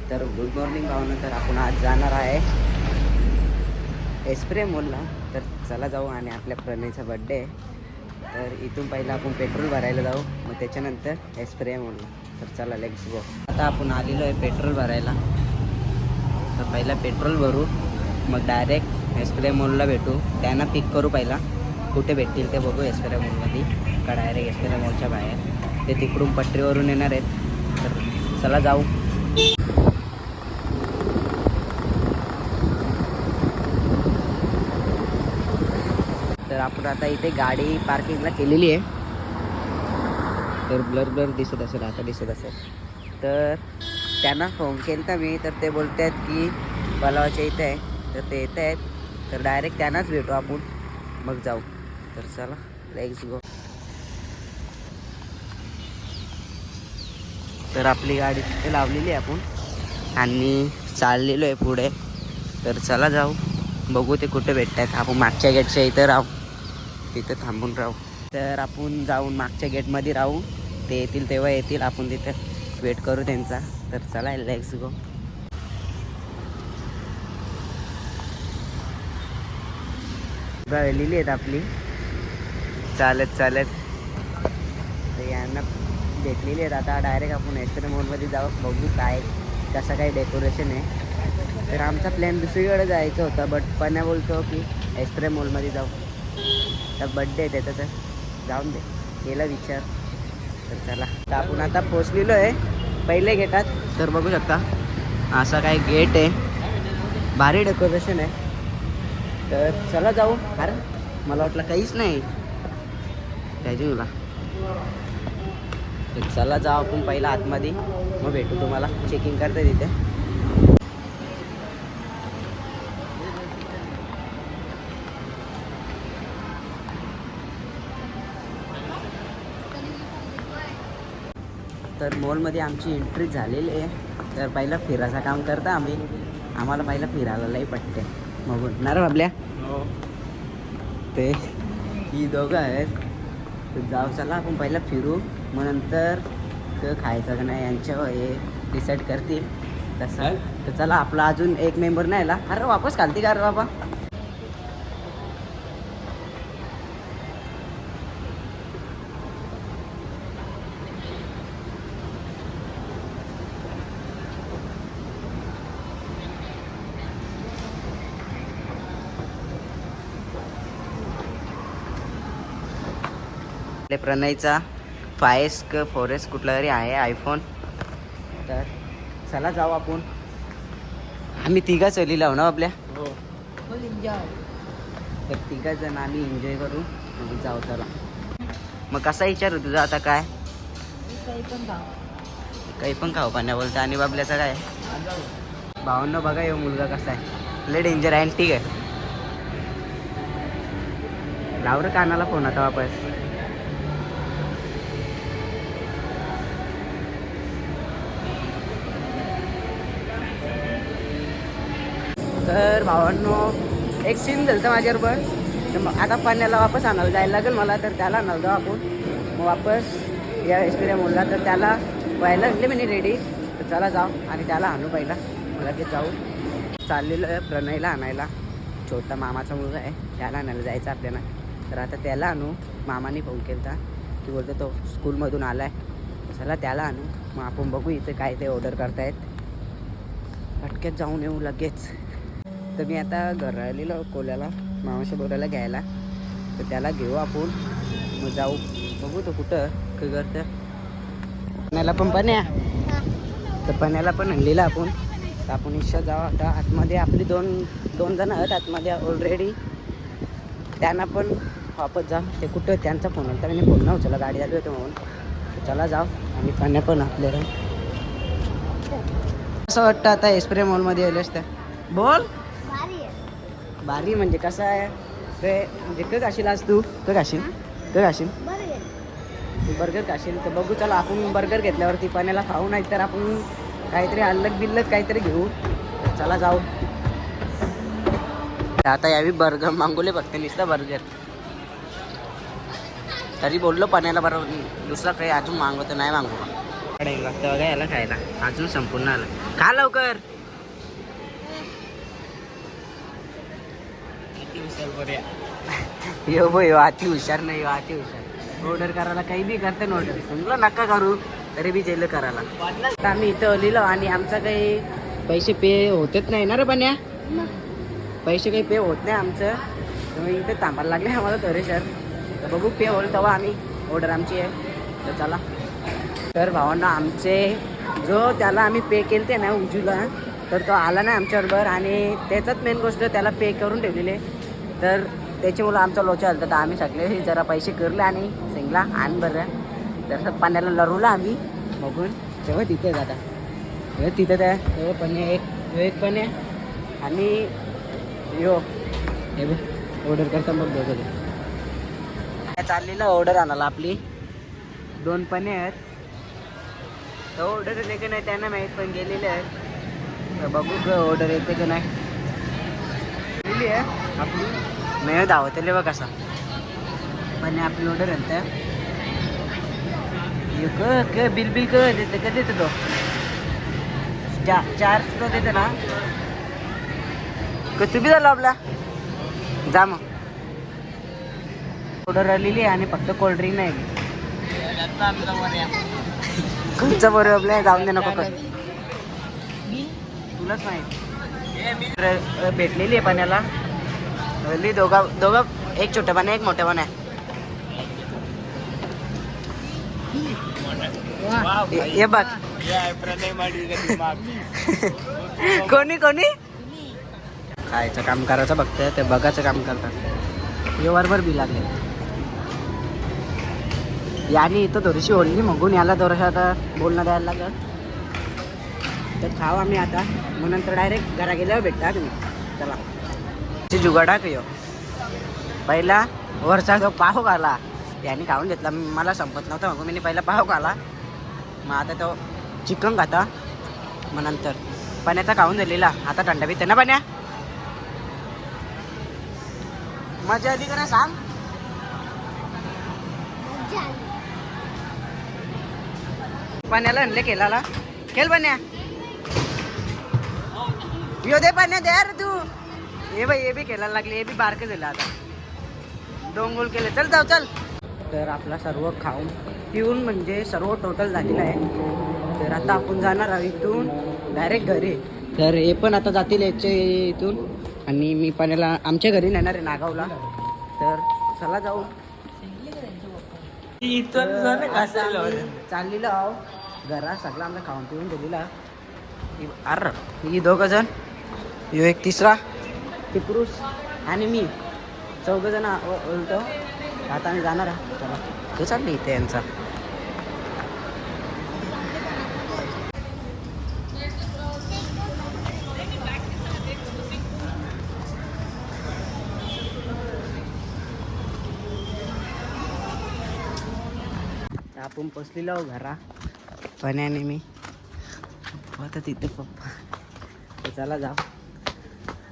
तर good morning भावना. तर आपण आज जाणार आहे एस्प्रे मॉलला. तर चला जाऊ. आणि आपल्या प्रणयचा बड्डे आहे, तर इथून पहिलं आपण पेट्रोल भरायला जाऊ, मग त्याच्यानंतर एस्प्रे मॉलला. तर चला लेट्स गो. आता आपण आलेलो आहे पेट्रोल भरायला. तर पहिला पेट्रोल भरू, मग डायरेक्ट एस्प्रे मॉलला भेटू. त्यांना पिक करू पहिला, कुठे भेटतील ते बघू. एस्प्रे मॉलमध्ये का डायरेक्ट एस्प्रे मॉलच्या बाहेर. ते तिकडून पटरीवरून येणार आहेत. तर चला जाऊ. तर आपण आता इथे गाडी पार्किंगला केलेली आहे. तर ब्लर ब्लर दिसत असेल, आता दिसत असेल. तर त्यांना फोन केला तर मी, तर ते बोलत आहेत की पलावाच्या इथे आहे. तर ते येत आहेत, तर डायरेक्ट त्यांनाच भेटू आपण, मग जाऊ. तर चला लेट्स गो. तर आपली गाडी तिथे लावलेली आहे आपण आणि चाललेलो आहे पुढे. तर चला जाऊ, बघू ते कुठे भेटत आहेत. आपण मागच्या गेटच्या इथं राहू, तिथं थांबून राहू. तर आपण जाऊन मागच्या गेटमध्ये राहू, ते येतील तेव्हा येतील, आपण तिथं वेट करू त्यांचा. तर चला लेट्स गो. लिहिली आहेत आपली चालत चालत. तर यांना भेटलेली आहेत. आता डायरेक्ट आपण एस्प्रे मॉलमध्ये जाऊ, बघू काय कसं काय डेकोरेशन आहे. तर आमचा प्लॅन दुसरीकडे जायचं होता, बट पण्या बोलतो की एस्प्रे मॉलमध्ये जाऊ. तर बड्डे आहे त्याचा, तर जाऊन दे, केला विचार. तर चला. तर आपण आता पोचलेलो आहे पहिले गेटात. तर बघू शकता असा काय गेट आहे, भारी डेकोरेशन आहे. तर चला जाऊ. अरे मला वाटलं काहीच नाही त्याची तुला. तर चला जाऊ आपण पहिला आतमध्ये, मग भेटू तुम्हाला. चेकिंग करते तिथे. तर मॉलमध्ये आमची एंट्री झालेली आहे. तर पहिलं फिरायचं काम करता आम्ही. आम्हाला पहिलं फिरायला लई पटते. मग बोलणार आपल्या ते ही दोघं आहेत. तर जाऊ चला आपण पहिलं फिरू, मग नंतर खायचं का नाही यांच्या हे डिसाईड करतील तसं. तर चला, आपला अजून एक मेंबर नाही आला. अरे वापस खालती का रे बाबा. प्रणयचा 5S फॉरेस्ट कुठला तरी आहे आयफोन. तर चला जाऊ आपण. आम्ही तिघा चली लावू ना आपल्या. तर तिघा जण आम्ही एन्जॉय करू, मग जाऊ. चला. मग कसा विचारू तुझा आता काय. काही पण खाऊ पाण्या बोलतं. आणि बाबल्याचा काय भावांना बघा, येऊ मुलगा कसा आहे, लय डेंजर आहे. ठीक आहे, लावर कानाला फोन आता वापस. तर भावांनो एक सीन झालं माझ्याबरोबर. तर मग आता पाण्याला वापस आणायला जायला लागेल मला. तर त्याला आणायला जाऊ आपण, मग वापस या एस्प्रे मॉलला. तर त्याला व्हायला लागले मी रेडी. तर चला जाऊ आणि त्याला आणू पहिला, मला ते जाऊ. चाललेलं आहे प्रणयला आणायला. छोटा मामाचा मुलगा आहे, त्याला आणायला जायचं आपल्याला. तर आता त्याला आणू. मामाने फोन केला की बोलतो तो स्कूलमधून आला आहे, चला त्याला आणू. मग आपण बघू इथे काय ते ऑर्डर करतायत. पटक्यात जाऊन येऊ लगेच. तर मी आता घर राहिलेलो कोल्याला मामाच्या बोलायला घ्यायला. तर त्याला घेऊ आपण, मग जाऊ. बघू तो कुठं काय करतं. पाण्याला पण पाण्या, तर पाण्याला पण आणलेलं आपण. तर आपण इच्छा जाऊ आता आतमध्ये. आपली दोन जण आहेत आतमध्ये ऑलरेडी. त्यांना पण वापस जा. ते कुठं त्यांचा फोन होता, त्याने फोन नाही उचलला, गाडी आली होती म्हणून. चला जाऊ. आणि पाण्या पण आपल्याला असं वाटतं आता एस्प्रे मॉलमध्ये आले असतं. बोल. भारी म्हणजे कसं आहे ते, म्हणजे क खाशील आज तू. क खाशील बर्गर खाशील. तर बघू चला, आपण बर्गर घेतल्यावरती पाण्याला खाऊ, नाही तर आपण काहीतरी अल्लग बिल्लग काहीतरी घेऊ. तर चला जाऊ. आता यावी बर्गर मागवले फक्त, नुसतं बर्गर. तरी बोललो पाण्याला बरोबर दुसरा काही अजून मागवतो, नाही मागवू. लागतं बघा याला खायला. अजून संपूर्ण आलं. खा लवकर. यो बो यो अति हुशार नाही, यो अति हुशार. ऑर्डर करायला काही बी करते ना ऑर्डर. समजलं नका करू तरी बी जेल करायला. आता आम्ही इथं लिहिलो आणि आमचा काही पैसे पे होतेच नाही ना रे बन्या. पैसे काही पे होत नाही आमचं. त्यामुळे इथे थांबायला लागले आम्हाला थोडेसर. तर बघू पे होईल तेव्हा आम्ही ऑर्डर आमची आहे. तर चला. तर भावांना आमचे जो त्याला आम्ही पे केले ते ना उजूला, तर तो आला नाही आमच्याबरोबर आणि त्याचाच मेन गोष्ट त्याला पे करून ठेवलेले. तर त्याची मुलं आमचा लोचा आला. तर आम्ही सगळे जरा पैसे करले आणि सिंगला आण बरं. तर पाण्याला लरवलं आम्ही बघून. तेव्हा तिथे जाता तिथं त्या तेव्हा पण एक पण आहे आणि यो हे बघ ऑर्डर करता बघ बघ चाललेलं ऑर्डर आणायला आपली 2 पणे आहेत. तर ऑर्डर येते की नाही त्यांना माहीत पण गेलेले आहेत. तर बघू ऑर्डर येते की नाही. गेलेली आहे आपली मेळ धावतले बघ कसा पण आपली ऑर्डर आहे. क बिल बिल क देते का देते तो 4 तो देते ना. तुम्ही झालो आपला जा मग. ऑर्डर आलेली आहे आणि फक्त कोल्ड्रिंक नाही. कोणचं बरं आपल्या जाऊन दे नको तुलाच माहित. भेटलेली आहे पाण्याला दोघं एक छोटं पाणी एक मोठं पाणी आहे. ये बघ कोणी खायचं काम करायचं बघतंय ते बघायचं काम करतात. हे बरोबर बी लागले याने इथं थोडीशी ओढली मगून याला थोडंसं आता बोलणं द्यायला लागलं. तर खाऊ आम्ही आता मग नंतर डायरेक्ट घरा गेल्यावर भेटता तुम्ही. चला जुगाडा का पहिला वरचा जो पाव खाला याने खाऊन घेतला. मला संपत नव्हता मग मी पहिला पाव खाला. मग आता तो चिकन खाता. मग नंतर पाण्याचा खाऊन झालेला आता थंडा पिते ना पाण्या. मजा आली का ना सांग. पाण्याला आणले केलाला खेळ पाण्या यो दे पाण्या दे यार तू. हे बाई हे बी खेळायला लागले. हे बी बारकं झालं आता 2 गोल केले. चल जाऊ चल. तर आपला सर्व खाऊन पिऊन म्हणजे सर्व टोटल झालेलं आहे. तर आता आपण जाणार आहोत इथून डायरेक्ट घरी. तर हे पण आता जातील याच्या इथून आणि मी पाण्याला आमच्या घरी नेणार आहे नागावला. तर चला जाऊ. चाललेलं आहो घरा सगळं आमचं खाऊन पिऊन गेलेला. अर ही 2 जण यो एक तिसरा ते पुरुष आणि मी 4 जण बोलतो. आता आम्ही जाणार आहे. चला ते चालले इथे यांचा. आपण पोचलेलो आहो घरा पाण्याने मी आता तिथे पप्पा. चला जाऊ.